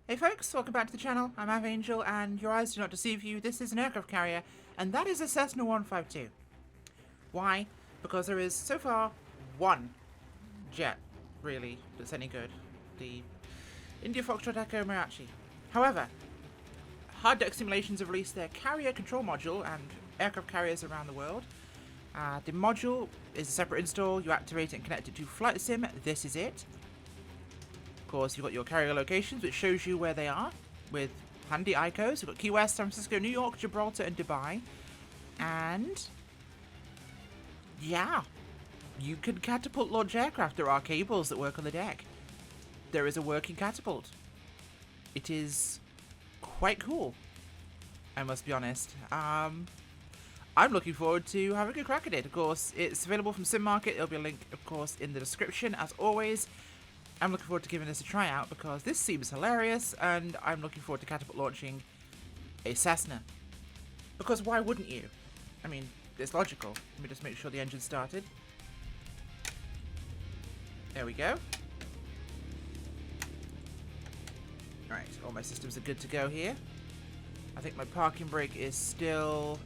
Hey folks, welcome back to the channel. I'm Angel, and your eyes do not deceive you. This is an aircraft carrier, and that is a Cessna 152. Why? Because there is, so far, one jet, really, that's any good. The India Foxtrot Echo Mirachi. However, Hard Deck Simulations have released their carrier control module and aircraft carriers around the world. The module is a separate install. You activate it and connect it to Flightsim. This is it. Of course, you've got your carrier locations, which shows you where they are, with handy icons. You've got Key West, San Francisco, New York, Gibraltar, and Dubai. And yeah, you can catapult launch aircraft. There are cables that work on the deck. There is a working catapult. It is quite cool, I must be honest. I'm looking forward to having a crack at it. Of course, it's available from Sim Market. There'll be a link, of course, in the description, as always. I'm looking forward to giving this a try out because this seems hilarious, and I'm looking forward to catapult launching a Cessna. Because why wouldn't you? I mean, it's logical. Let me just make sure the engine's started. There we go. Alright, all my systems are good to go here. I think my parking brake is still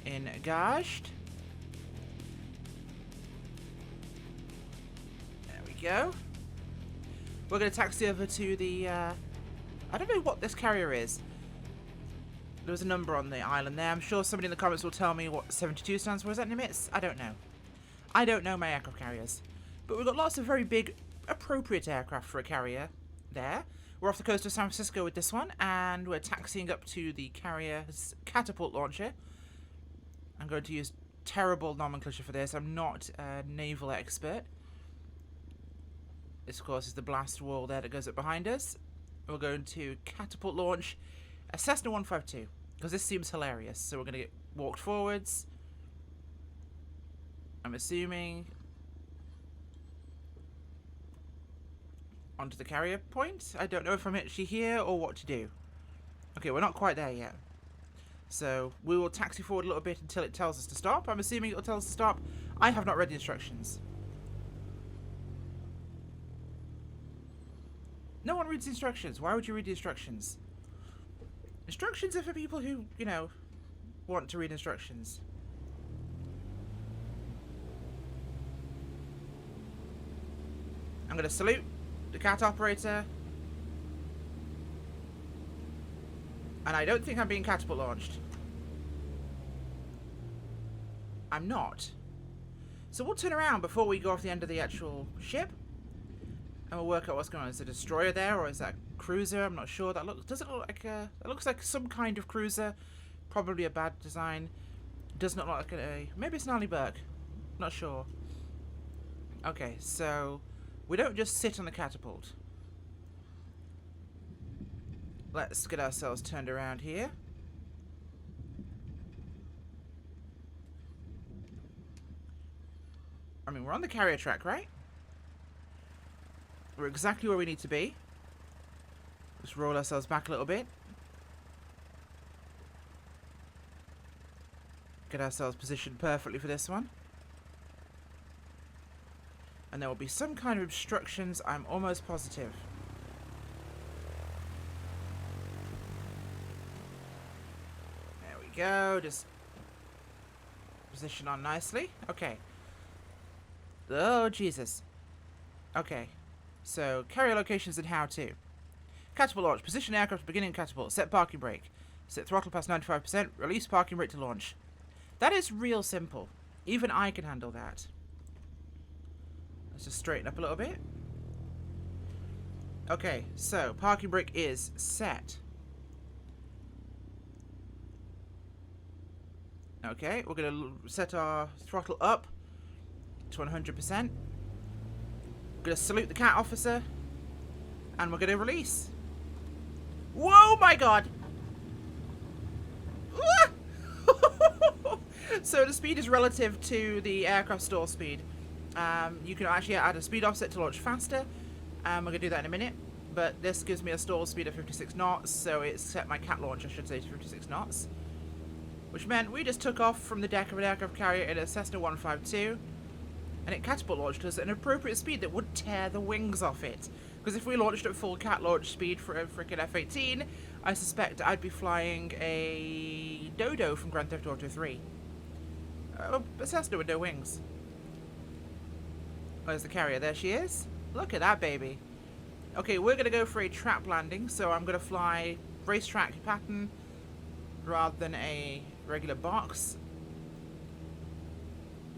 engaged. There we go. We're going to taxi over to the, I don't know what this carrier is. There was a number on the island there. I'm sure somebody in the comments will tell me what 72 stands for. Is that Nimitz? I don't know. I don't know my aircraft carriers. But we've got lots of very big, appropriate aircraft for a carrier there. We're off the coast of San Francisco with this one, and we're taxiing up to the carrier's catapult launcher. I'm going to use terrible nomenclature for this. I'm not a naval expert. This, of course, is the blast wall there that goes up behind us. We're going to catapult launch a Cessna 152, because this seems hilarious. So we're going to get walked forwards. I'm assuming onto the carrier point. I don't know if I'm actually here or what to do. Okay, we're not quite there yet. So we will taxi forward a little bit until it tells us to stop. I'm assuming it will tell us to stop. I have not read the instructions. No one reads the instructions. Why would you read the instructions? Instructions are for people who, you know, want to read instructions. I'm going to salute the cat operator. And I don't think I'm being catapult launched. I'm not. So we'll turn around before we go off the end of the actual ship. And we'll work out what's going on. Is it a destroyer there, or is that a cruiser? I'm not sure. That doesn't look like a. It looks like some kind of cruiser. Probably a bad design. Does not look like a. Maybe it's an Arleigh Burke. Not sure. Okay, so we don't just sit on the catapult. Let's get ourselves turned around here. I mean, we're on the carrier track, right? We're exactly where we need to be. Just roll ourselves back a little bit. Get ourselves positioned perfectly for this one. And there will be some kind of obstructions, I'm almost positive. There we go, just position on nicely. Okay. Oh, Jesus. Okay. So, carrier locations and how to. Catapult launch. Position aircraft beginning catapult. Set parking brake. Set throttle past 95%. Release parking brake to launch. That is real simple. Even I can handle that. Let's just straighten up a little bit. Okay, so parking brake is set. Okay, we're going to set our throttle up to 100%. Gonna salute the cat officer, and we're gonna release. Whoa, my God! So the speed is relative to the aircraft stall speed. You can actually add a speed offset to launch faster. We're gonna do that in a minute. But this gives me a stall speed of 56 knots, so it's set my cat launch, I should say, to 56 knots. Which meant we just took off from the deck of an aircraft carrier in a Cessna 152. And it catapult launched us at an appropriate speed that would tear the wings off it. Because if we launched at full cat launch speed for a frickin' F-18, I suspect I'd be flying a Dodo from Grand Theft Auto 3. A Cessna with no wings. Where's the carrier? There she is. Look at that baby. Okay, we're going to go for a trap landing, so I'm going to fly racetrack pattern rather than a regular box.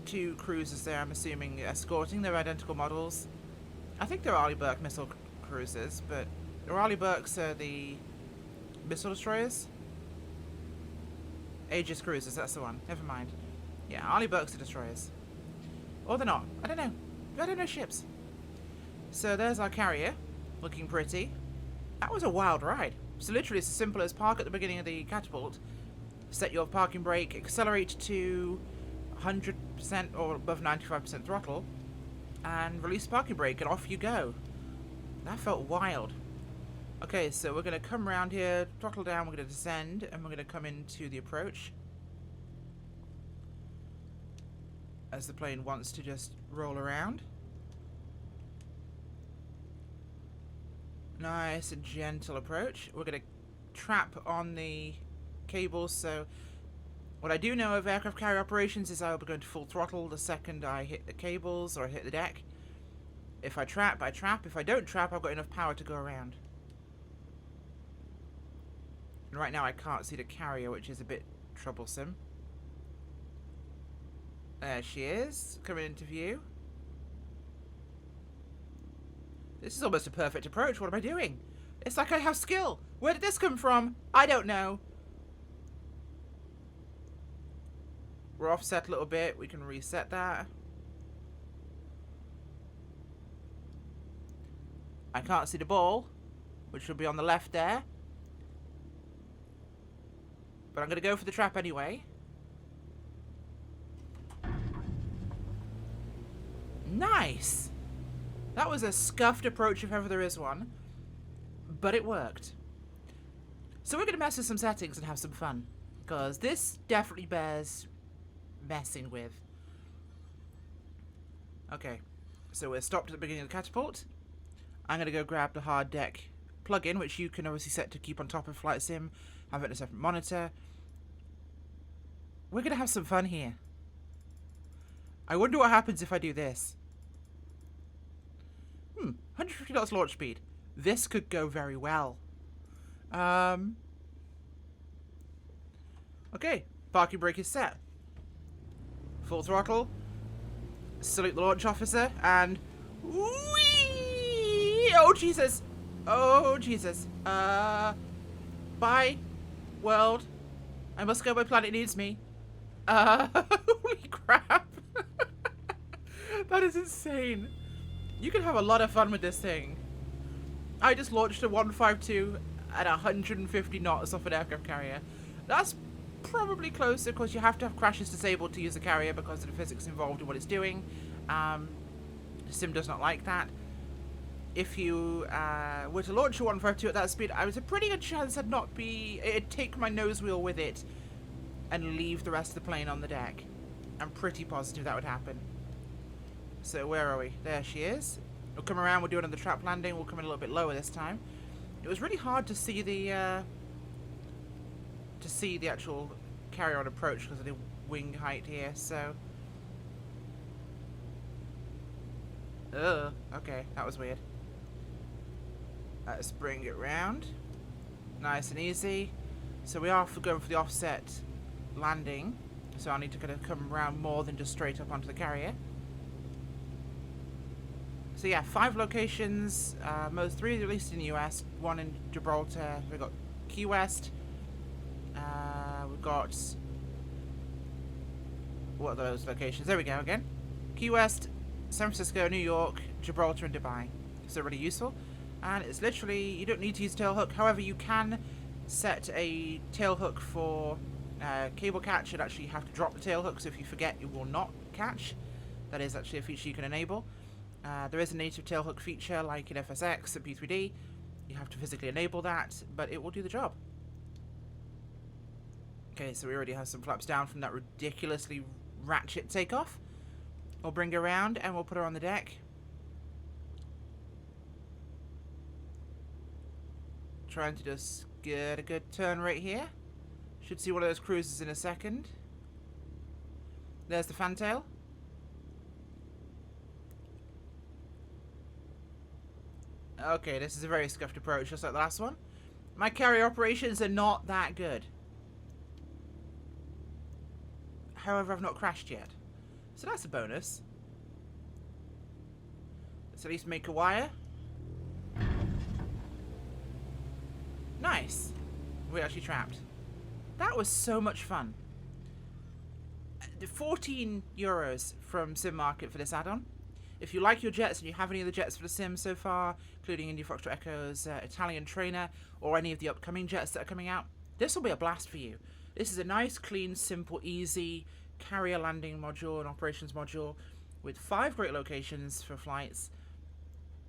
2 cruisers there, I'm assuming, escorting. They're identical models. I think they're Arleigh Burke missile cruisers, but the Arleigh Burkes are the missile destroyers. Aegis cruisers, that's the one. Never mind. Yeah, Arleigh Burkes are destroyers. Or they're not. I don't know. I don't know ships. So there's our carrier, looking pretty. That was a wild ride. So literally it's as simple as park at the beginning of the catapult, set your parking brake, accelerate to 100% or above 95% throttle, and release parking brake, and off you go. That felt wild. Okay, so we're going to come around here, throttle down, we're going to descend, and we're going to come into the approach. As the plane wants to just roll around. Nice and gentle approach. We're going to trap on the cables, so what I do know of aircraft carrier operations is I'll be going to full throttle the second I hit the cables or hit the deck. If I trap, I trap. If I don't trap, I've got enough power to go around. And right now I can't see the carrier, which is a bit troublesome. There she is, coming into view. This is almost a perfect approach. What am I doing? It's like I have skill. Where did this come from? I don't know. We're offset a little bit. We can reset that. I can't see the ball, which will be on the left there. But I'm going to go for the trap anyway. Nice! That was a scuffed approach if ever there is one. But it worked. So we're going to mess with some settings and have some fun. Because this definitely bears messing with. Okay. So we're stopped at the beginning of the catapult. I'm going to go grab the hard deck plugin, which you can obviously set to keep on top of Flightsim. Have it in a separate monitor. We're going to have some fun here. I wonder what happens if I do this. 150 knots launch speed. This could go very well. Okay, parking brake is set. Full throttle. Salute the launch officer, and whee! Oh Jesus! Oh Jesus! Bye, world. I must go. My planet needs me. Holy crap! That is insane. You can have a lot of fun with this thing. I just launched a 152 at 150 knots off an aircraft carrier. That's probably closer because you have to have crashes disabled to use the carrier because of the physics involved in what it's doing. The sim does not like that. If you were to launch a 152 at that speed, I was a pretty good chance it'd take my nose wheel with it and leave the rest of the plane on the deck. I'm pretty positive that would happen. So where are we? There she is. We'll come around, we'll do another trap landing, we'll come in a little bit lower this time. It was really hard to see the actual carrier on approach because of the wing height here, so okay, that was weird. Let's bring it round. Nice and easy. So we are going for the offset landing, so I need to kind of come around more than just straight up onto the carrier. So yeah, 5 locations, most 3 released in the US, 1 in Gibraltar. We've got Key West. We've got, what are those locations? There we go again. Key West, San Francisco, New York, Gibraltar, and Dubai. So really useful. And it's literally, you don't need to use tailhook. However, you can set a tailhook for cable catch and actually have to drop the tailhook. So if you forget, it will not catch. That is actually a feature you can enable. There is a native tailhook feature like in FSX and P3D. You have to physically enable that, but it will do the job. Okay, so we already have some flaps down from that ridiculously ratchet takeoff. We'll bring her around and we'll put her on the deck. trying to just get a good turn right here. Should see one of those cruisers in a second. There's the fantail. Okay, this is a very scuffed approach, just like the last one. My carrier operations are not that good. However, I've not crashed yet. So that's a bonus. Let's at least make a wire. Nice. We're actually trapped. That was so much fun. 14 euros from Sim Market for this add-on. If you like your jets and you have any of the jets for the Sim so far, including India Foxtrot Echo's Italian trainer, or any of the upcoming jets that are coming out, this will be a blast for you. This is a nice, clean, simple, easy carrier landing module and operations module with 5 great locations for flights.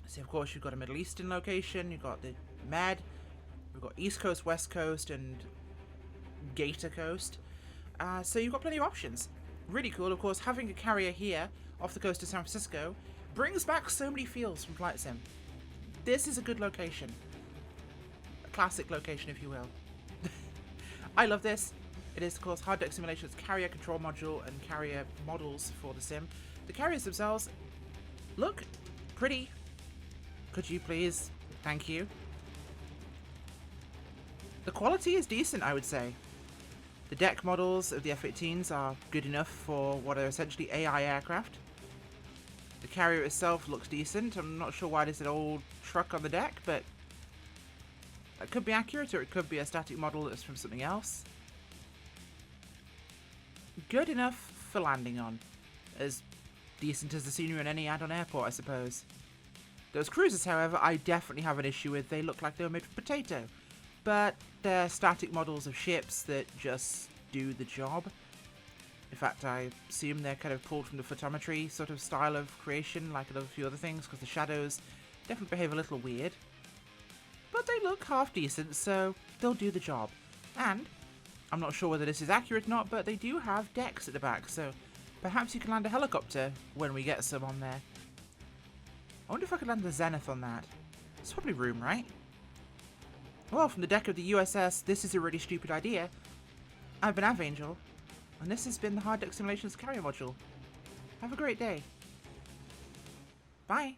So of course you've got a Middle Eastern location, you've got the Med, we've got East Coast, West Coast, and Gator Coast. So you've got plenty of options. Really cool. Of course, having a carrier here off the coast of San Francisco brings back so many feels from Flightsim. This is a good location. A classic location, if you will. I love this. It is, of course, Hard Deck Simulation's carrier control module and carrier models for the Sim. The carriers themselves look pretty. Could you please? Thank you. The quality is decent, I would say. The deck models of the F-18s are good enough for what are essentially AI aircraft. The carrier itself looks decent. I'm not sure why there's an old truck on the deck, but that could be accurate, or it could be a static model that's from something else. Good enough for landing on. As decent as the scenery in any Addon airport, I suppose. Those cruisers, however, I definitely have an issue with. They look like they were made from potato. But they're static models of ships that just do the job. In fact, I assume they're kind of pulled from the photometry sort of style of creation, like a few other things, because the shadows definitely behave a little weird. But they look half decent, so they'll do the job. And I'm not sure whether this is accurate or not, but they do have decks at the back, so perhaps you can land a helicopter when we get some on there. I wonder if I could land the Zenith on that. There's probably room, right? Well, from the deck of the USS, this is a really stupid idea. I've been Avangel, and this has been the Hard Deck Simulations carrier module. Have a great day. Bye.